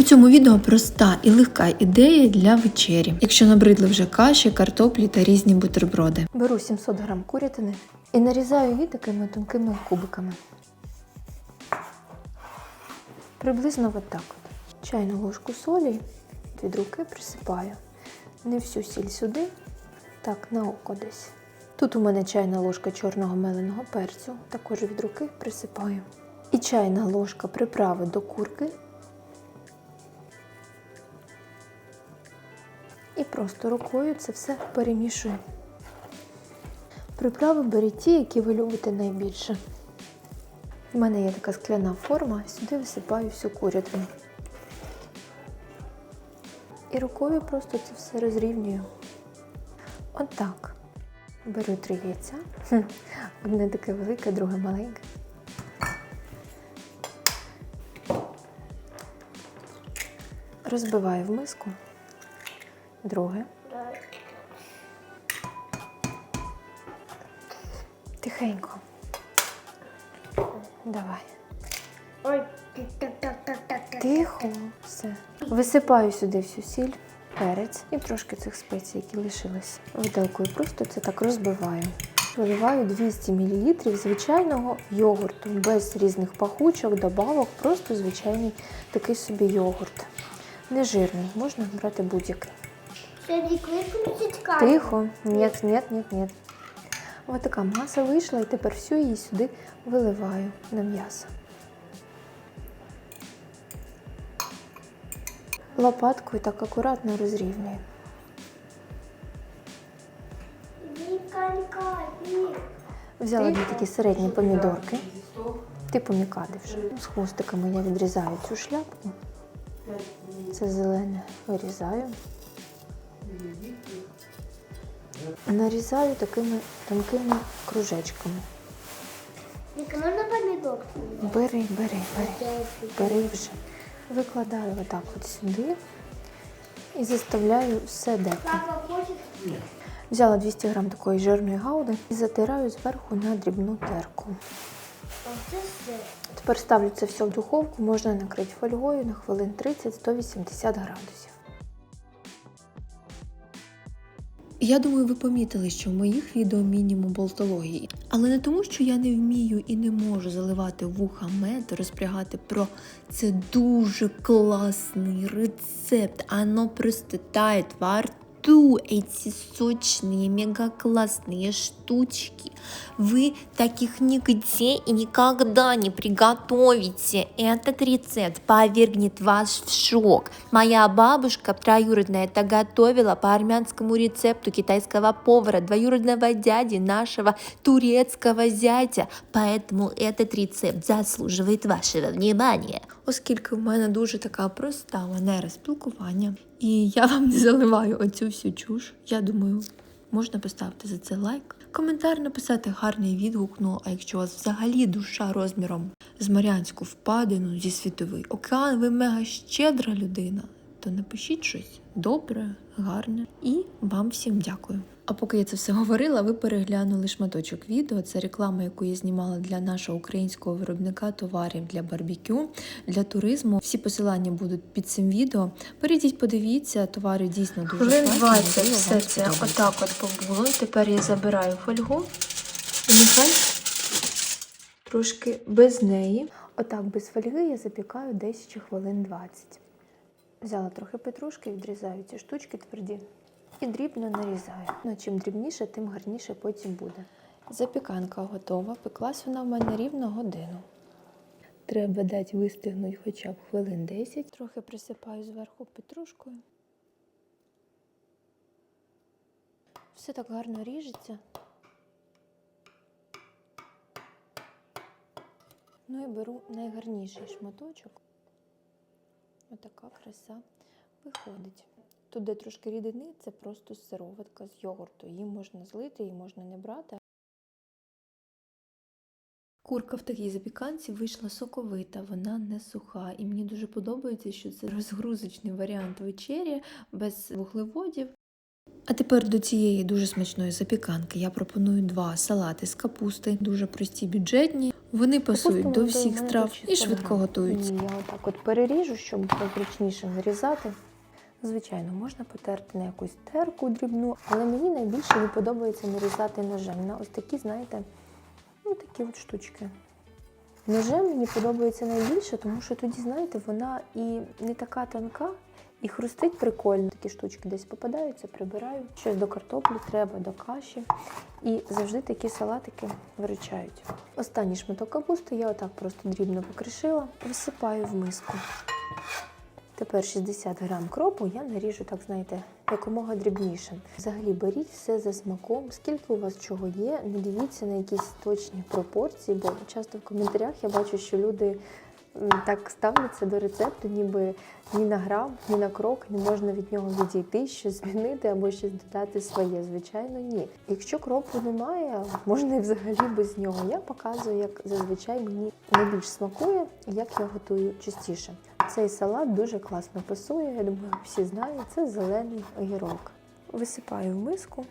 цьому відео проста і легка ідея для вечері, якщо набридли вже каші, картоплі та різні бутерброди. Беру 700 г курятини і нарізаю її такими тонкими кубиками. Приблизно отак от. Чайну ложку солі від руки присипаю. Не всю сіль сюди, так на око десь. Тут у мене чайна ложка чорного меленого перцю, також від руки присипаю. І чайна ложка приправи до курки. І просто рукою це все перемішую. Приправи беріть ті, які ви любите найбільше. У мене є така скляна форма, сюди висипаю всю курятину. І рукою просто це все розрівнюю. Отак. Беру 3 яйця. Одне таке велике, друге маленьке. Розбиваю в миску. Друге. Тихенько. Давай. Ой, Тихо. Все. Висипаю сюди всю сіль, перець і трошки цих спецій, які лишились. Виделкою просто це так розбиваю. Виливаю 200 мл звичайного йогурту, без різних пахучок, добавок, просто звичайний такий собі йогурт. Не жирний, можна брати будь-який. Тихо. Нет. Ось така маса вийшла, і тепер всю її сюди виливаю на м'ясо. Лопаткою так акуратно розрівнюю. Взяла 2 такі середні помідорки, типу мікади вже. З хвостиками я відрізаю цю шляпку. Це зелене вирізаю. Нарізаю такими тонкими кружечками. Можна помідор? Бери вже. Викладаю отак от сюди і заставляю все декти. Папа хоче? Взяла 200 г такої жирної гауди і затираю зверху на дрібну терку. Оце все. Тепер ставлю це все в духовку, можна накрити фольгою на хвилин 30-180 градусів. Я думаю, ви помітили, що в моїх відео мінімум болтології. Але не тому, що я не вмію і не можу заливати в вуха мед, розпрягати про це дуже класний рецепт. Оно просто тает во рту, эти сочные, мега-классные штучки. Вы таких нигде и никогда не приготовите. Этот рецепт повергнет вас в шок. Моя бабушка троюродная это готовила по армянскому рецепту китайского повара, двоюродного дяди нашего турецкого зятя. Поэтому этот рецепт заслуживает вашего внимания. Оскільки в мене дуже така проста манера спілкування, і я вам не заливаю оцю всю чуш, я думаю, можна поставити за це лайк, коментар написати гарний відгук, ну а якщо у вас взагалі душа розміром з Маріанську впадину, зі Світовий океан, ви мега щедра людина, то напишіть щось добре, гарне і вам всім дякую. А поки я це все говорила, ви переглянули шматочок відео. Це реклама, яку я знімала для нашого українського виробника товарів для барбекю, для туризму. Всі посилання будуть під цим відео. Перейдіть, подивіться, товари дійсно дуже класні. Хвилин 20 все це отак от побуло. Тепер я забираю фольгу і нехай трошки без неї. Отак без фольги я запікаю десь ще хвилин 20. Взяла трохи петрушки, відрізаю ці штучки тверді. І дрібно нарізаю. Ну, чим дрібніше, тим гарніше потім буде. Запіканка готова. Пеклась вона в мене рівно годину. Треба дати вистигнути хоча б хвилин 10. Трохи присипаю зверху петрушкою. Все так гарно ріжеться. Ну і беру найгарніший шматочок. Отака краса виходить. Тут, де трошки рідини, це просто сироватка з йогурту. Її можна злити, її можна не брати. Курка в такій запіканці вийшла соковита, вона не суха. І мені дуже подобається, що це розгрузочний варіант вечері, без вуглеводів. А тепер до цієї дуже смачної запіканки я пропоную 2 салати з капусти, дуже прості, бюджетні. Вони пасують до всіх страв і швидко готуються. І я отак от переріжу, щоб було зручніше нарізати. Звичайно, можна потерти на якусь терку дрібну, але мені найбільше не подобається нарізати ножем. На ось такі, знаєте, такі от штучки. Ножем мені подобається найбільше, тому що тоді, знаєте, вона і не така тонка, і хрустить прикольно. Такі штучки десь попадаються, прибираю. Щось до картоплі треба, до каші. І завжди такі салатики виручають. Останній шматок капусти я отак просто дрібно покришила, висипаю в миску. Тепер 60 грам кропу я наріжу, так знаєте, якомога дрібніше. Взагалі беріть все за смаком, скільки у вас чого є, не дивіться на якісь точні пропорції, бо часто в коментарях я бачу, що люди так ставляться до рецепту, ніби ні на грам, ні на крок не можна від нього відійти, щось змінити або щось додати своє. Звичайно, ні. Якщо кропу немає, можна і взагалі без нього. Я показую, як зазвичай мені найбільш смакує і як я готую частіше. Цей салат дуже класно пасує, я думаю, всі знають, це зелений огірок. Висипаю в миску.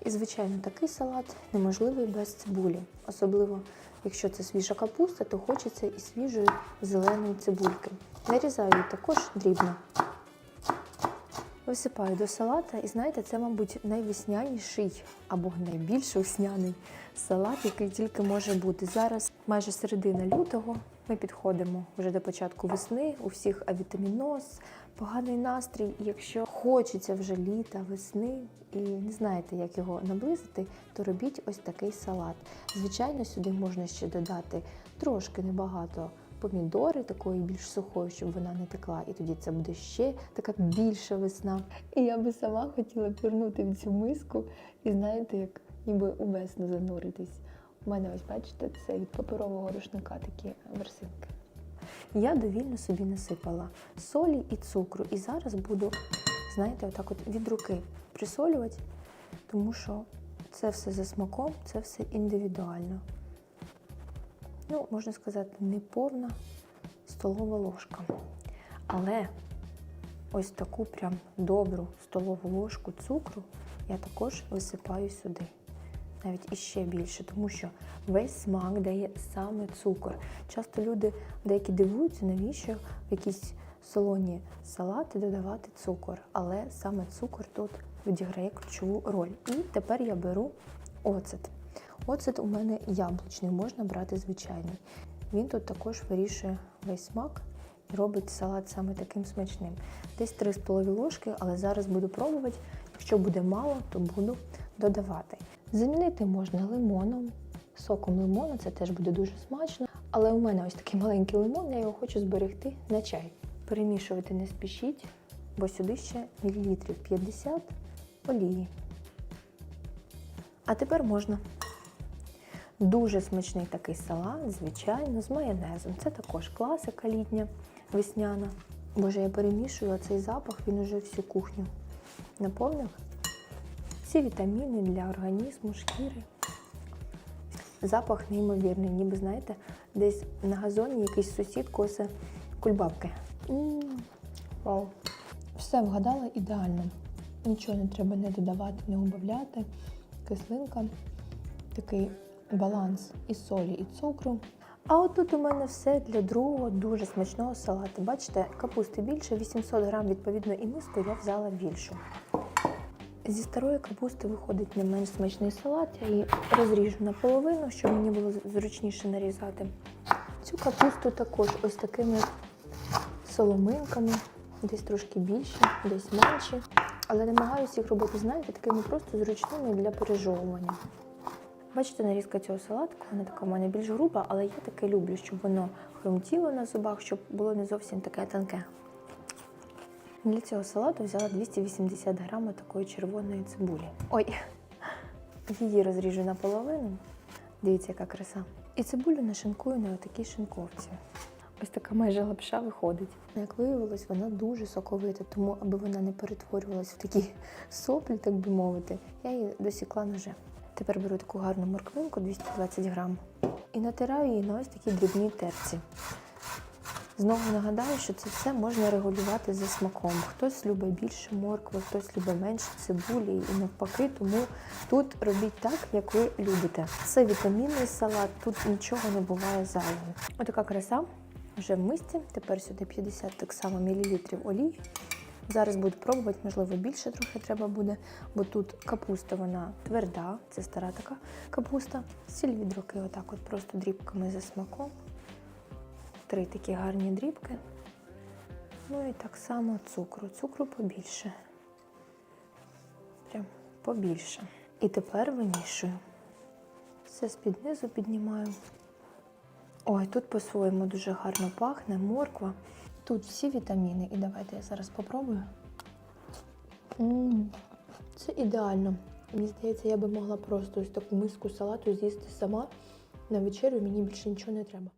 І, звичайно, такий салат неможливий без цибулі. Особливо, якщо це свіжа капуста, то хочеться і свіжої зеленої цибульки. Нарізаю її також дрібно. Висипаю до салата і, знаєте, це, мабуть, найвесняніший або найбільш весняний салат, який тільки може бути. Зараз майже середина лютого, ми підходимо вже до початку весни, у всіх авітаміноз, поганий настрій. І якщо хочеться вже літа, весни і не знаєте, як його наблизити, то робіть ось такий салат. Звичайно, сюди можна ще додати трошки небагато помідори, такої більш сухої, щоб вона не текла, і тоді це буде ще така більша весна. І я би сама хотіла пірнути в цю миску і, знаєте, як ніби у весну зануритись. У мене, ось бачите, це від паперового рушника такі ворсинки. Я довільно собі насипала солі і цукру. І зараз буду, знаєте, отак от від руки присолювати, тому що це все за смаком, це все індивідуально. Ну, можна сказати, не повна столова ложка. Але ось таку прям добру столову ложку цукру я також висипаю сюди. Навіть іще більше, тому що весь смак дає саме цукор. Часто люди деякі дивуються, навіщо в якісь солоні салати додавати цукор. Але саме цукор тут відіграє ключову роль. І тепер я беру оцет. Оцет у мене яблучний, можна брати звичайний. Він тут також вирішує весь смак і робить салат саме таким смачним. Десь 3 столові ложки, але зараз буду пробувати. Якщо буде мало, то буду додавати. Замінити можна лимоном, соком лимона, це теж буде дуже смачно. Але у мене ось такий маленький лимон, я його хочу зберегти на чай. Перемішувати не спішіть, бо сюди ще мілілітрів 50 олії. А тепер можна. Дуже смачний такий салат, звичайно, з майонезом. Це також класика літня, весняна. Боже, я перемішую, а цей запах, він уже всю кухню наповнив. Всі вітаміни для організму, шкіри. Запах неймовірний, ніби, знаєте, десь на газоні якийсь сусід косе кульбабки. Вау! Все вгадала ідеально. Нічого не треба не додавати, не убавляти. Кислинка, такий баланс і солі, і цукру. А отут у мене все для другого дуже смачного салату. Бачите, капусти більше, 800 грам, відповідно, і миску я взяла більшу. Зі старої капусти виходить не менш смачний салат, я її розріжу наполовину, щоб мені було зручніше нарізати. Цю капусту також ось такими соломинками, десь трошки більше, десь менше. Але намагаюся їх робити, знаєте, такими просто зручними для пережовування. Бачите, нарізка цього салатку, вона така в мене більш груба, але я таке люблю, щоб воно хрумтіло на зубах, щоб було не зовсім таке тонке. Для цього салату взяла 280 грам такої червоної цибулі. Ой, її розріжу наполовину. Дивіться, яка краса. І цибулю нашинкую на отакій шинковці. Ось така майже лапша виходить. Як виявилось, вона дуже соковита, тому аби вона не перетворювалась в такі соплі, так би мовити, я її досікла ножем. Тепер беру таку гарну морквинку, 220 грам, і натираю її на ось такій дрібній терці. Знову нагадаю, що це все можна регулювати за смаком. Хтось любить більше моркви, хтось любить менше цибулі і навпаки, тому тут робіть так, як ви любите. Це вітамінний салат, тут нічого не буває зайвого. Отака краса вже в мисці. Тепер сюди 50 так само мілілітрів олії. Зараз буду пробувати, можливо, більше трохи треба буде, бо тут капуста, вона тверда, це стара така капуста. Сіль від руки, отак от просто дрібками за смаком. 3 такі гарні дрібки. Ну і так само цукру. Цукру побільше. Прям побільше. І тепер вимішую. Все з-під низу піднімаю. Ой, тут по-своєму дуже гарно пахне, морква. Тут всі вітаміни. І давайте я зараз попробую. Це ідеально. Мені здається, я би могла просто ось таку миску салату з'їсти сама. На вечерю мені більше нічого не треба.